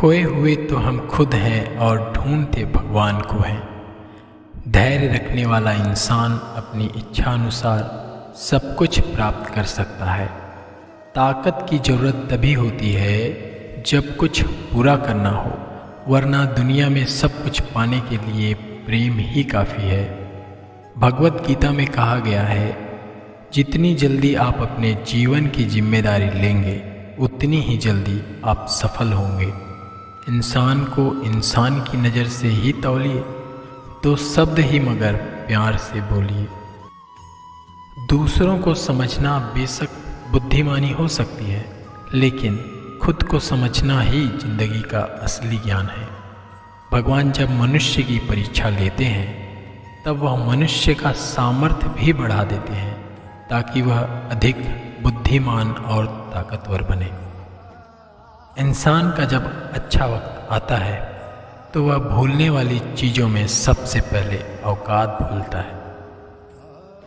खोए हुए तो हम खुद हैं और ढूंढते भगवान को हैं। धैर्य रखने वाला इंसान अपनी इच्छा अनुसार सब कुछ प्राप्त कर सकता है। ताकत की ज़रूरत तभी होती है जब कुछ पूरा करना हो, वरना दुनिया में सब कुछ पाने के लिए प्रेम ही काफ़ी है। भगवत गीता में कहा गया है, जितनी जल्दी आप अपने जीवन की जिम्मेदारी लेंगे उतनी ही जल्दी आप सफल होंगे। इंसान को इंसान की नज़र से ही तौलिए, तो शब्द ही मगर प्यार से बोलिए। दूसरों को समझना बेशक बुद्धिमानी हो सकती है, लेकिन खुद को समझना ही जिंदगी का असली ज्ञान है। भगवान जब मनुष्य की परीक्षा लेते हैं तब वह मनुष्य का सामर्थ्य भी बढ़ा देते हैं ताकि वह अधिक बुद्धिमान और ताकतवर बने। इंसान का जब अच्छा वक्त आता है तो वह भूलने वाली चीज़ों में सबसे पहले औकात भूलता है।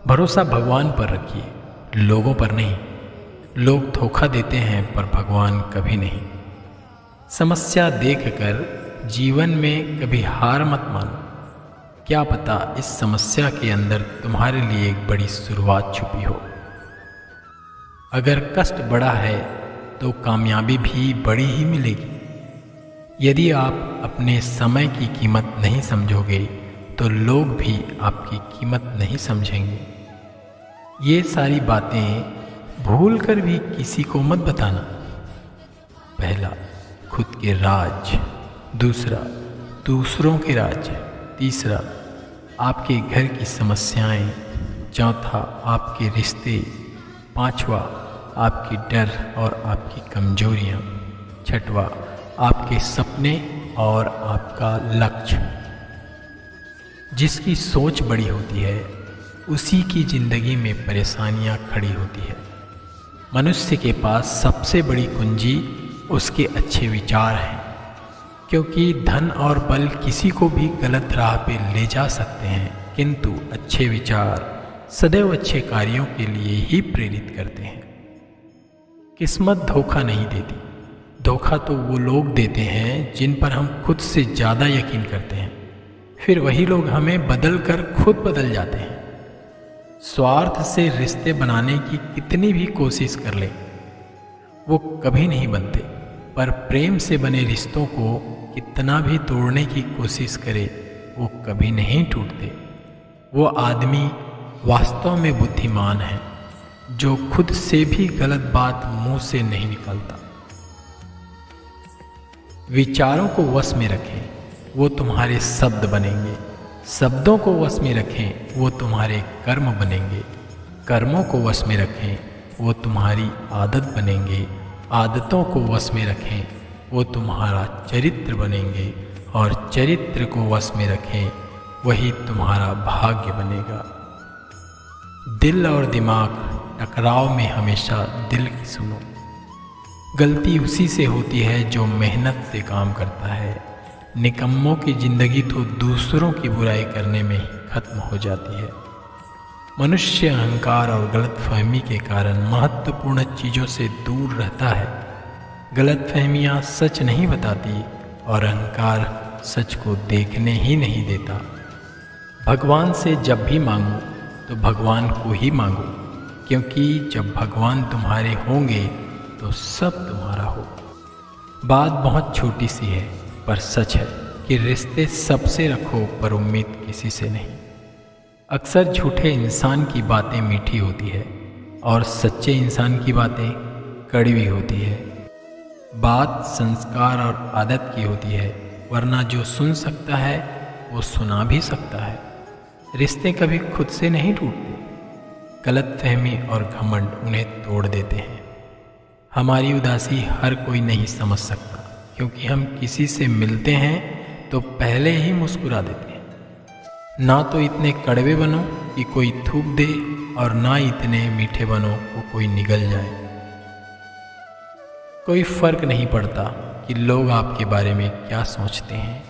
भरोसा भगवान पर रखिए, लोगों पर नहीं। लोग धोखा देते हैं पर भगवान कभी नहीं। समस्या देखकर जीवन में कभी हार मत मानो। क्या पता इस समस्या के अंदर तुम्हारे लिए एक बड़ी शुरुआत छुपी हो। अगर कष्ट बड़ा है तो कामयाबी भी बड़ी ही मिलेगी। यदि आप अपने समय की कीमत नहीं समझोगे तो लोग भी आपकी कीमत नहीं समझेंगे। ये सारी बातें भूल कर भी किसी को मत बताना। पहला, खुद के राज। दूसरा, दूसरों के राज। तीसरा, आपके घर की समस्याएं। चौथा, आपके रिश्ते। पांचवा, आपकी डर और आपकी कमजोरियां। छठवा, आपके सपने और आपका लक्ष्य। जिसकी सोच बड़ी होती है उसी की जिंदगी में परेशानियां खड़ी होती है। मनुष्य के पास सबसे बड़ी कुंजी उसके अच्छे विचार हैं, क्योंकि धन और बल किसी को भी गलत राह पे ले जा सकते हैं, किंतु अच्छे विचार सदैव अच्छे कार्यों के लिए ही प्रेरित करते हैं। किस्मत धोखा नहीं देती। धोखा तो वो लोग देते हैं जिन पर हम खुद से ज़्यादा यकीन करते हैं, फिर वही लोग हमें बदल कर खुद बदल जाते हैं। स्वार्थ से रिश्ते बनाने की कितनी भी कोशिश कर ले वो कभी नहीं बनते, पर प्रेम से बने रिश्तों को कितना भी तोड़ने की कोशिश करे वो कभी नहीं टूटते। वो आदमी वास्तव में बुद्धिमान है जो खुद से भी गलत बात मुंह से नहीं निकलता। विचारों को वश में रखें, वो तुम्हारे शब्द बनेंगे। शब्दों को वश में रखें, वो तुम्हारे कर्म बनेंगे। कर्मों को वश में रखें, वो तुम्हारी आदत बनेंगे। आदतों को वश में रखें, वो तुम्हारा चरित्र बनेंगे। और चरित्र को वश में रखें, वही तुम्हारा भाग्य बनेगा। दिल और दिमाग टकराव में हमेशा दिल की सुनो। गलती उसी से होती है जो मेहनत से काम करता है। निकम्मों की जिंदगी तो दूसरों की बुराई करने में ही खत्म हो जाती है। मनुष्य अहंकार और गलतफहमी के कारण महत्वपूर्ण चीज़ों से दूर रहता है। गलतफहमियाँ सच नहीं बताती और अहंकार सच को देखने ही नहीं देता। भगवान से जब भी मांगो तो भगवान को ही मांगो, क्योंकि जब भगवान तुम्हारे होंगे तो सब तुम्हारा हो। बात बहुत छोटी सी है पर सच है कि रिश्ते सबसे रखो पर उम्मीद किसी से नहीं। अक्सर झूठे इंसान की बातें मीठी होती है और सच्चे इंसान की बातें कड़वी होती है। बात संस्कार और आदत की होती है, वरना जो सुन सकता है वो सुना भी सकता है। रिश्ते कभी खुद से नहीं टूटते। गलतफहमी और घमंड उन्हें तोड़ देते हैं। हमारी उदासी हर कोई नहीं समझ सकता, क्योंकि हम किसी से मिलते हैं तो पहले ही मुस्कुरा देते हैं। ना तो इतने कड़वे बनो कि कोई थूक दे और ना इतने मीठे बनो कि कोई निगल जाए। कोई फर्क नहीं पड़ता कि लोग आपके बारे में क्या सोचते हैं।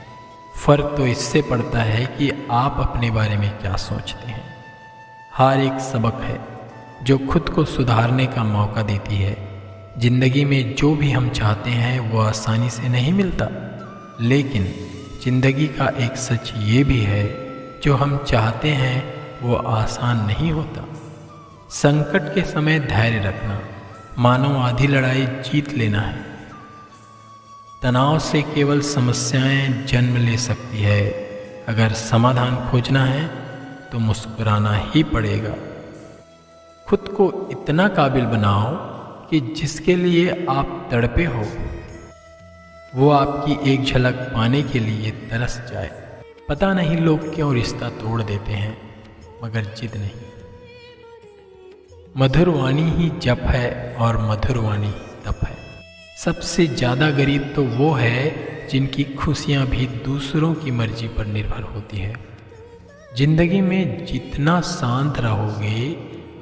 फर्क तो इससे पड़ता है कि आप अपने बारे में क्या सोचते हैं। हार एक सबक है जो खुद को सुधारने का मौका देती है। जिंदगी में जो भी हम चाहते हैं वो आसानी से नहीं मिलता, लेकिन जिंदगी का एक सच ये भी है, जो हम चाहते हैं वो आसान नहीं होता। संकट के समय धैर्य रखना मानो आधी लड़ाई जीत लेना है। तनाव से केवल समस्याएं जन्म ले सकती है। अगर समाधान खोजना है तो मुस्कुराना ही पड़ेगा। खुद को इतना काबिल बनाओ कि जिसके लिए आप तड़पे हो वो आपकी एक झलक पाने के लिए तरस जाए। पता नहीं लोग क्यों रिश्ता तोड़ देते हैं, मगर जिद नहीं। मधुर वाणी ही जप है और मधुर वाणी ही तप है। सबसे ज़्यादा गरीब तो वो है जिनकी खुशियाँ भी दूसरों की मर्जी पर निर्भर होती है। जिंदगी में जितना शांत रहोगे,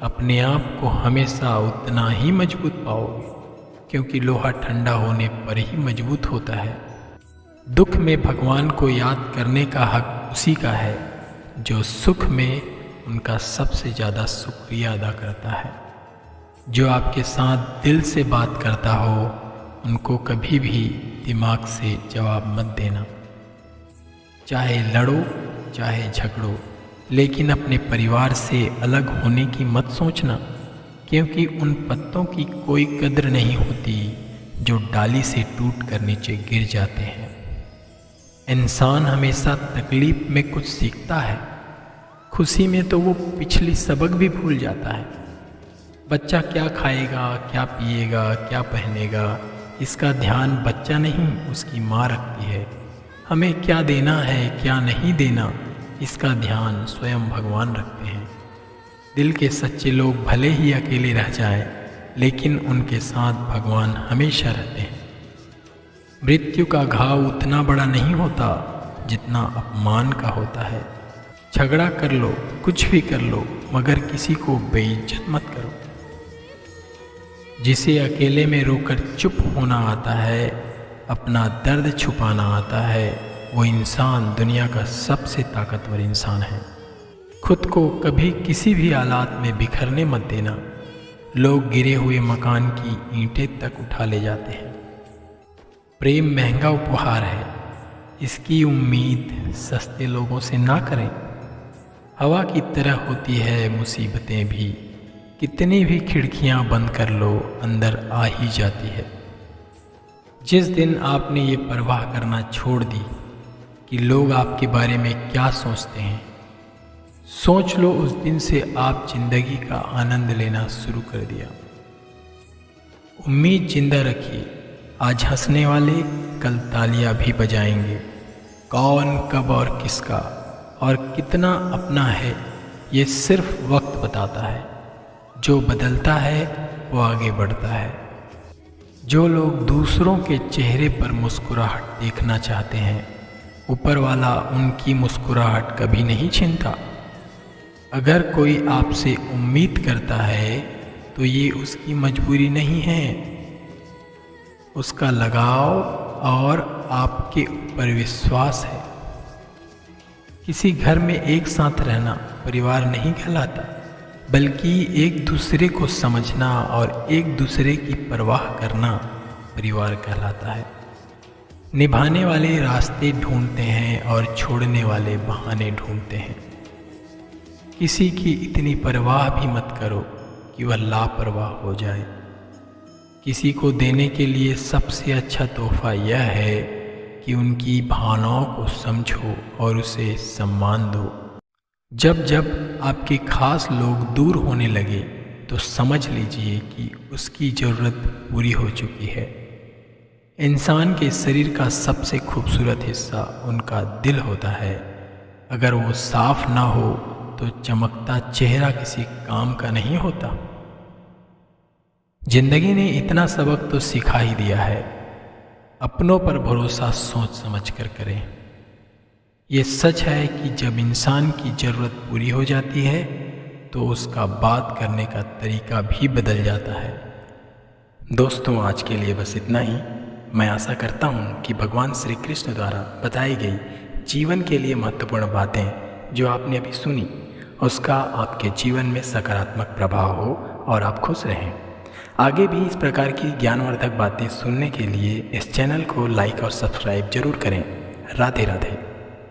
अपने आप को हमेशा उतना ही मजबूत पाओगे, क्योंकि लोहा ठंडा होने पर ही मजबूत होता है। दुख में भगवान को याद करने का हक उसी का है जो सुख में उनका सबसे ज़्यादा शुक्रिया अदा करता है। जो आपके साथ दिल से बात करता हो उनको कभी भी दिमाग से जवाब मत देना। चाहे लड़ो चाहे झगड़ो, लेकिन अपने परिवार से अलग होने की मत सोचना, क्योंकि उन पत्तों की कोई कद्र नहीं होती जो डाली से टूट कर नीचे गिर जाते हैं। इंसान हमेशा तकलीफ में कुछ सीखता है, खुशी में तो वो पिछली सबक भी भूल जाता है। बच्चा क्या खाएगा, क्या पिएगा, क्या पहनेगा, इसका ध्यान बच्चा नहीं उसकी माँ रखती है। हमें क्या देना है क्या नहीं देना, इसका ध्यान स्वयं भगवान रखते हैं। दिल के सच्चे लोग भले ही अकेले रह जाएं, लेकिन उनके साथ भगवान हमेशा रहते हैं। मृत्यु का घाव उतना बड़ा नहीं होता जितना अपमान का होता है। झगड़ा कर लो, कुछ भी कर लो, मगर किसी को बेइज्जत मत करो। जिसे अकेले में रोकर चुप होना आता है, अपना दर्द छुपाना आता है, वो इंसान दुनिया का सबसे ताकतवर इंसान है। खुद को कभी किसी भी हालात में बिखरने मत देना। लोग गिरे हुए मकान की ईंटें तक उठा ले जाते हैं। प्रेम महंगा उपहार है, इसकी उम्मीद सस्ते लोगों से ना करें। हवा की तरह होती है मुसीबतें भी, कितनी भी खिड़कियां बंद कर लो अंदर आ ही जाती है। जिस दिन आपने ये परवाह करना छोड़ दी कि लोग आपके बारे में क्या सोचते हैं, सोच लो उस दिन से आप जिंदगी का आनंद लेना शुरू कर दिया। उम्मीद जिंदा रखिए, आज हंसने वाले कल तालियां भी बजाएंगे। कौन कब और किसका और कितना अपना है ये सिर्फ वक्त बताता है। जो बदलता है वो आगे बढ़ता है। जो लोग दूसरों के चेहरे पर मुस्कुराहट देखना चाहते हैं, ऊपर वाला उनकी मुस्कुराहट कभी नहीं छीनता। अगर कोई आपसे उम्मीद करता है तो ये उसकी मजबूरी नहीं है, उसका लगाव और आपके ऊपर विश्वास है। किसी घर में एक साथ रहना परिवार नहीं कहलाता, बल्कि एक दूसरे को समझना और एक दूसरे की परवाह करना परिवार कहलाता है। निभाने वाले रास्ते ढूंढते हैं और छोड़ने वाले बहाने ढूंढते हैं। किसी की इतनी परवाह भी मत करो कि वह लापरवाह हो जाए। किसी को देने के लिए सबसे अच्छा तोहफा यह है कि उनकी भावनाओं को समझो और उसे सम्मान दो। जब जब आपके खास लोग दूर होने लगे तो समझ लीजिए कि उसकी ज़रूरत पूरी हो चुकी है। इंसान के शरीर का सबसे खूबसूरत हिस्सा उनका दिल होता है। अगर वो साफ ना हो तो चमकता चेहरा किसी काम का नहीं होता। जिंदगी ने इतना सबक तो सिखा ही दिया है, अपनों पर भरोसा सोच समझ कर करें। ये सच है कि जब इंसान की ज़रूरत पूरी हो जाती है तो उसका बात करने का तरीका भी बदल जाता है। दोस्तों, आज के लिए बस इतना ही। मैं आशा करता हूँ कि भगवान श्री कृष्ण द्वारा बताई गई जीवन के लिए महत्वपूर्ण बातें जो आपने अभी सुनी, उसका आपके जीवन में सकारात्मक प्रभाव हो और आप खुश रहें। आगे भी इस प्रकार की ज्ञानवर्धक बातें सुनने के लिए इस चैनल को लाइक और सब्सक्राइब जरूर करें। राधे राधे।